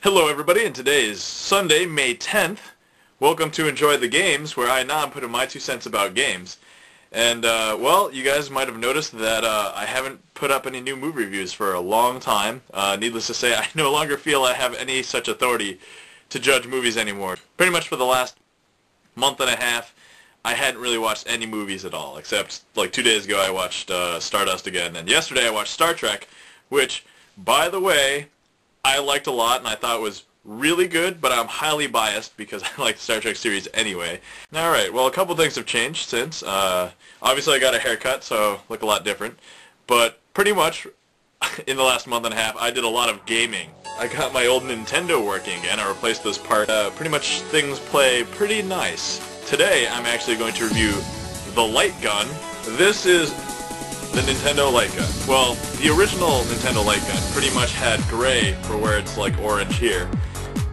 Hello everybody, and today is Sunday, May 10th. Welcome to Enjoy the Games, where I now am putting my 2 cents about games. And, well, you guys might have noticed that I haven't put up any new movie reviews for a long time. Needless to say, I no longer feel I have any such authority to judge movies anymore. Pretty much for the last month and a half, I hadn't really watched any movies at all, except, like, 2 days ago I watched Stardust again, and yesterday I watched Star Trek, which, by the way, I liked a lot, and I thought it was really good, but I'm highly biased because I like the Star Trek series anyway. Alright, well, a couple things have changed since. Obviously I got a haircut, so I look a lot different. But pretty much, in the last month and a half, I did a lot of gaming. I got my old Nintendo working again. I replaced this part. Pretty much things play pretty nice. Today, I'm actually going to review the light gun. This is the Nintendo light gun. Well, the original Nintendo light gun pretty much had gray for where it's like orange here.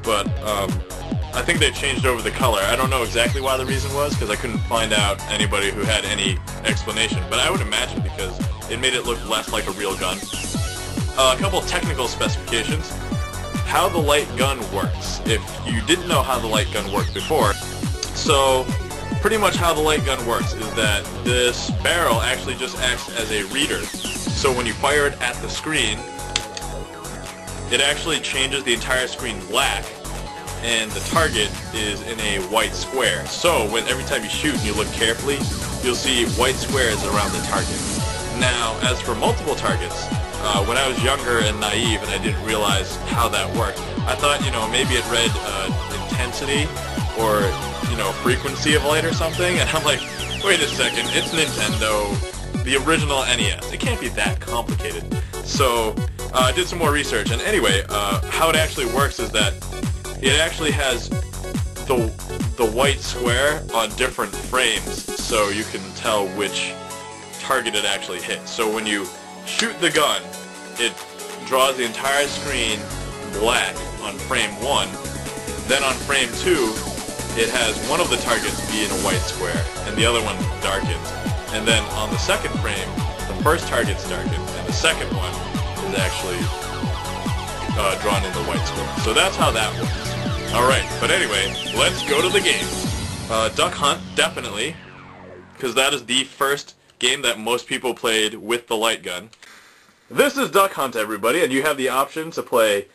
But I think they changed over the color. I don't know exactly why the reason was, because I couldn't find out anybody who had any explanation. But I would imagine because it made it look less like a real gun. A couple technical specifications. How the light gun works. If you didn't know how the light gun worked before, so pretty much how the light gun works is that this barrel actually just acts as a reader. So when you fire it at the screen, it actually changes the entire screen black, and the target is in a white square. So every time you shoot and you look carefully, you'll see white squares around the target. Now, as for multiple targets, when I was younger and naive and I didn't realize how that worked, I thought, maybe it read intensity or, frequency of light or something, and I'm like, wait a second, it's Nintendo, the original NES. It can't be that complicated. So I did some more research, and anyway, how it actually works is that it actually has the white square on different frames, so you can tell which target it actually hits. So when you shoot the gun, it draws the entire screen black on frame 1. Then on frame 2, it has one of the targets be in a white square, and the other one darkened. And then on the second frame, the first target's darkened, and the second one is actually drawn in the white square. So that's how that works. Alright, but anyway, let's go to the game. Duck Hunt, definitely, because that is the first game that most people played with the light gun. This is Duck Hunt, everybody, and you have the option to play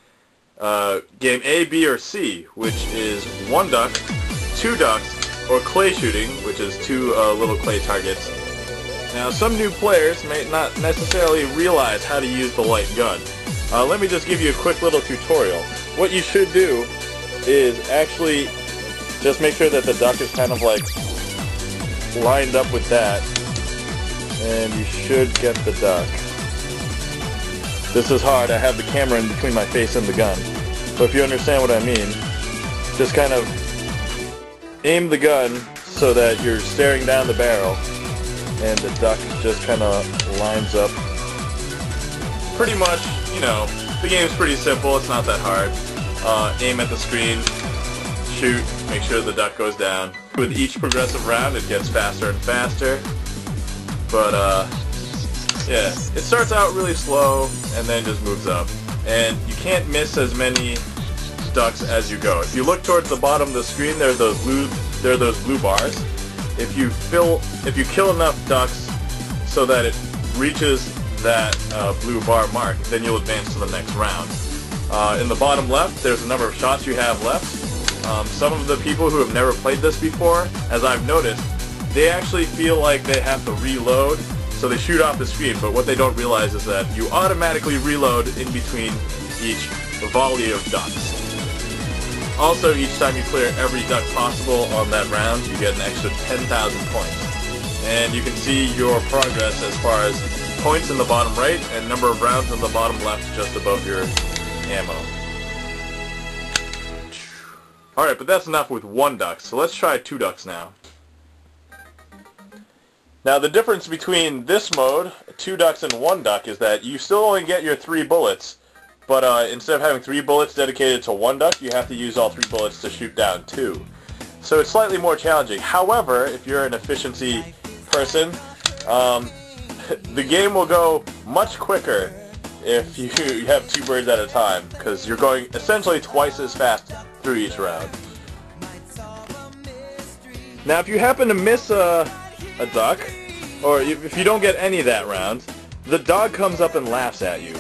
game A, B, or C, which is 1 duck, 2 ducks, or clay shooting, which is 2 little clay targets. Now, some new players may not necessarily realize how to use the light gun. Let me just give you a quick little tutorial. What you should do is actually just make sure that the duck is kind of like lined up with that, and you should get the duck. This is hard. I have the camera in between my face and the gun. But if you understand what I mean, just kind of aim the gun so that you're staring down the barrel, and the duck just kind of lines up. Pretty much, the game's pretty simple. It's not that hard. Aim at the screen, shoot, make sure the duck goes down. With each progressive round, it gets faster and faster. But, yeah, it starts out really slow and then just moves up. And you can't miss as many ducks as you go. If you look towards the bottom of the screen, there are those blue bars. If you kill enough ducks so that it reaches that blue bar mark, then you'll advance to the next round. In the bottom left, there's a number of shots you have left. Some of the people who have never played this before, as I've noticed, they actually feel like they have to reload, so they shoot off the screen, but what they don't realize is that you automatically reload in between each volley of ducks. Also, each time you clear every duck possible on that round, you get an extra 10,000 points. And you can see your progress as far as points in the bottom right and number of rounds in the bottom left just above your ammo. Alright, but that's enough with 1 duck, so let's try 2 ducks now. Now the difference between this mode, 2 ducks and 1 duck, is that you still only get your 3 bullets, but instead of having 3 bullets dedicated to 1 duck, you have to use all 3 bullets to shoot down 2. So it's slightly more challenging. However, if you're an efficiency person, the game will go much quicker if you have 2 birds at a time, because you're going essentially twice as fast through each round. Now, if you happen to miss a duck, or if you don't get any that round, the dog comes up and laughs at you.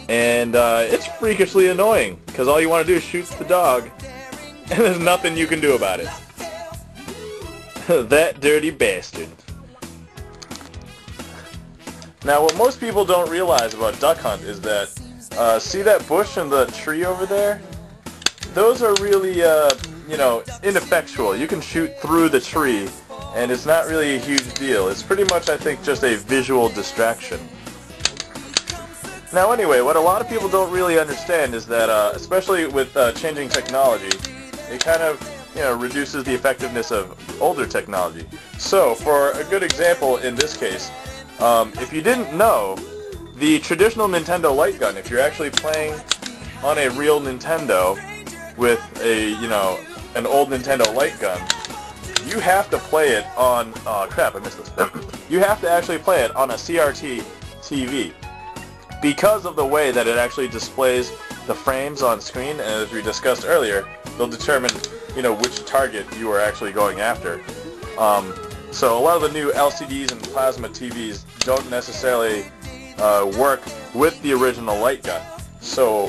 And it's freakishly annoying, because all you want to do is shoot the dog, and there's nothing you can do about it. That dirty bastard. Now, what most people don't realize about duck hunt is that, see that bush and the tree over there? Those are really, you know, ineffectual. You can shoot through the tree, and it's not really a huge deal. It's pretty much, I think, just a visual distraction. Now, anyway, what a lot of people don't really understand is that, especially with changing technology, it kind of, you know, reduces the effectiveness of older technology. So, for a good example in this case, if you didn't know, the traditional Nintendo light gun, if you're actually playing on a real Nintendo with a, you know, an old Nintendo light gun, you have to play it on, oh crap, I missed this. You have to actually play it on a CRT TV because of the way that it actually displays the frames on screen, and as we discussed earlier, they'll determine, you know, which target you are actually going after. So a lot of the new LCDs and plasma TVs don't necessarily work with the original light gun. So,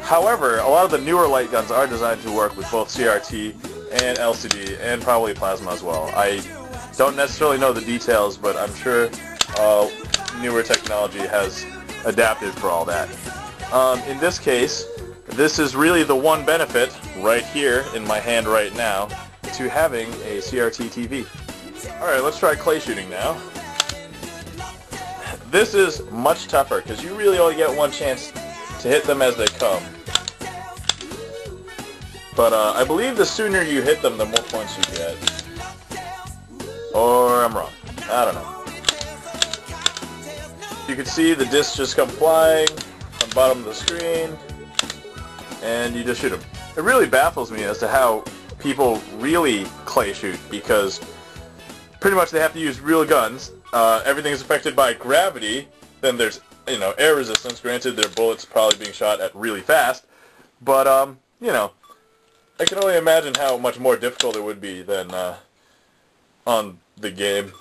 however, a lot of the newer light guns are designed to work with both CRT and LCD and probably plasma as well. I don't necessarily know the details, but I'm sure newer technology has adapted for all that. In this case, this is really the one benefit right here in my hand right now to having a CRT TV. Alright, let's try clay shooting now. This is much tougher because you really only get one chance to hit them as they come. But I believe the sooner you hit them, the more points you get. Or I'm wrong. I don't know. You can see the discs just come flying on the bottom of the screen, and you just shoot them. It really baffles me as to how people really clay shoot, because pretty much they have to use real guns. Everything is affected by gravity. Then there's, you know, air resistance. Granted, their bullets probably being shot at really fast, but you know, I can only imagine how much more difficult it would be than on the game.